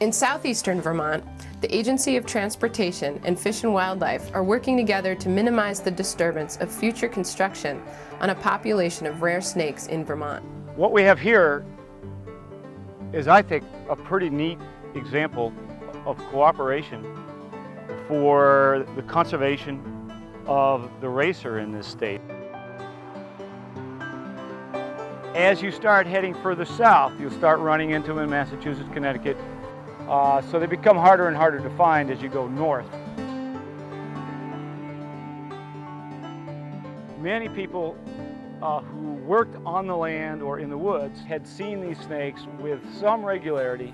In southeastern Vermont, the Agency of Transportation and Fish and Wildlife are working together to minimize the disturbance of future construction on a population of rare snakes in Vermont. What we have here is, I think, a pretty neat example of cooperation for the conservation of the racer in this state. As you start heading further south, you'll start running into them in Massachusetts, Connecticut, so they become harder and harder to find as you go north. Many people who worked on the land or in the woods had seen these snakes with some regularity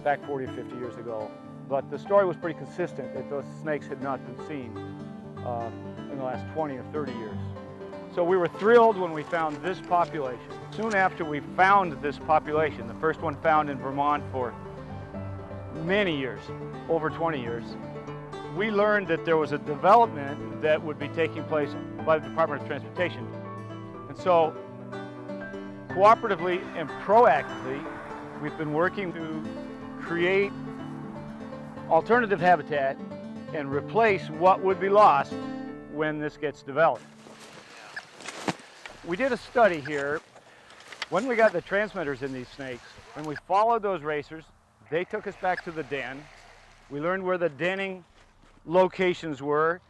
back 40 or 50 years ago, but the story was pretty consistent that those snakes had not been seen in the last 20 or 30 years. So we were thrilled when we found this population. Soon after we found this population, the first one found in Vermont for many years, over 20 years, we learned that there was a development that would be taking place by the Department of Transportation. And so, cooperatively and proactively, we've been working to create alternative habitat and replace what would be lost when this gets developed. We did a study here when we got the transmitters in these snakes, and we followed those racers. They took us back to the den. We learned where the denning locations were.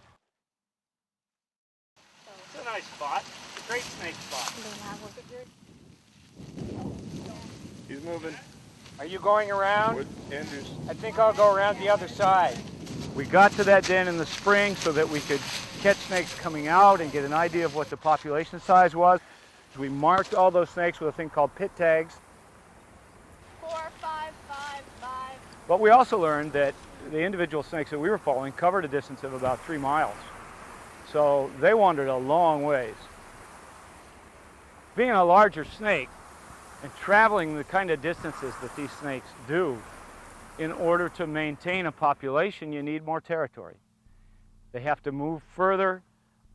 It's a nice spot. It's a great snake spot. He's moving. Are you going around? Wood, Andrews. I think I'll go around the other side. We got to that den in the spring so that we could catch snakes coming out and get an idea of what the population size was. We marked all those snakes with a thing called pit tags. 4, 5, 5, 5. But we also learned that the individual snakes that we were following covered a distance of about 3 miles. So they wandered a long ways. Being a larger snake and traveling the kind of distances that these snakes do, in order to maintain a population, you need more territory. They have to move further,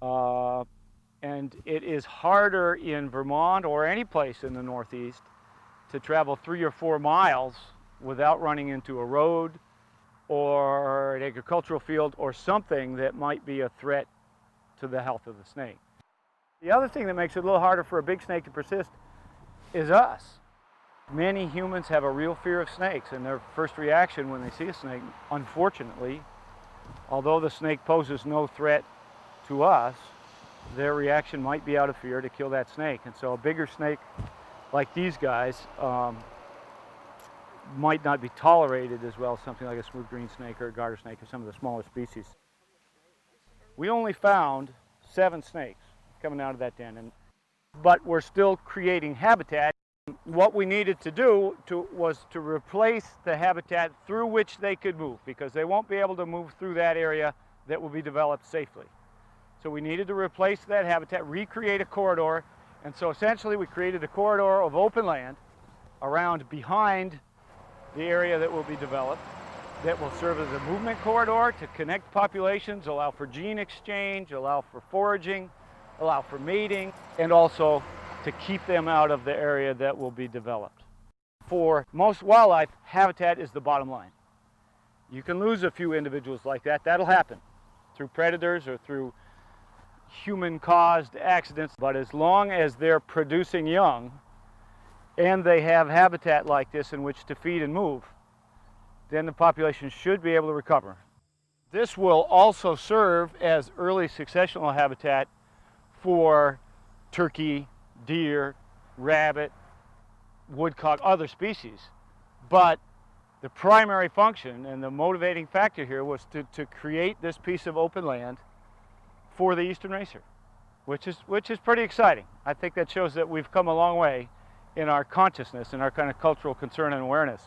and it is harder in Vermont or any place in the Northeast to travel 3 or 4 miles without running into a road or an agricultural field or something that might be a threat to the health of the snake. The other thing that makes it a little harder for a big snake to persist is us. Many humans have a real fear of snakes, and their first reaction when they see a snake, unfortunately, although the snake poses no threat to us, their reaction might be out of fear to kill that snake. And so a bigger snake like these guys might not be tolerated as well as something like a smooth green snake or a garter snake or some of the smaller species. We only found 7 snakes coming out of that den, but we're still creating habitat. What we needed to do was to replace the habitat through which they could move, because they won't be able to move through that area that will be developed safely. So we needed to replace that habitat, recreate a corridor, and so essentially we created a corridor of open land around behind the area that will be developed that will serve as a movement corridor to connect populations, allow for gene exchange, allow for foraging, allow for mating, and also to keep them out of the area that will be developed. For most wildlife, habitat is the bottom line. You can lose a few individuals like that. That'll happen through predators or through human-caused accidents. But as long as they're producing young and they have habitat like this in which to feed and move, then the population should be able to recover. This will also serve as early successional habitat for turkey, deer, rabbit, woodcock, other species. But the primary function and the motivating factor here was to create this piece of open land for the eastern racer, which is pretty exciting. I think that shows that we've come a long way in our consciousness and our kind of cultural concern and awareness.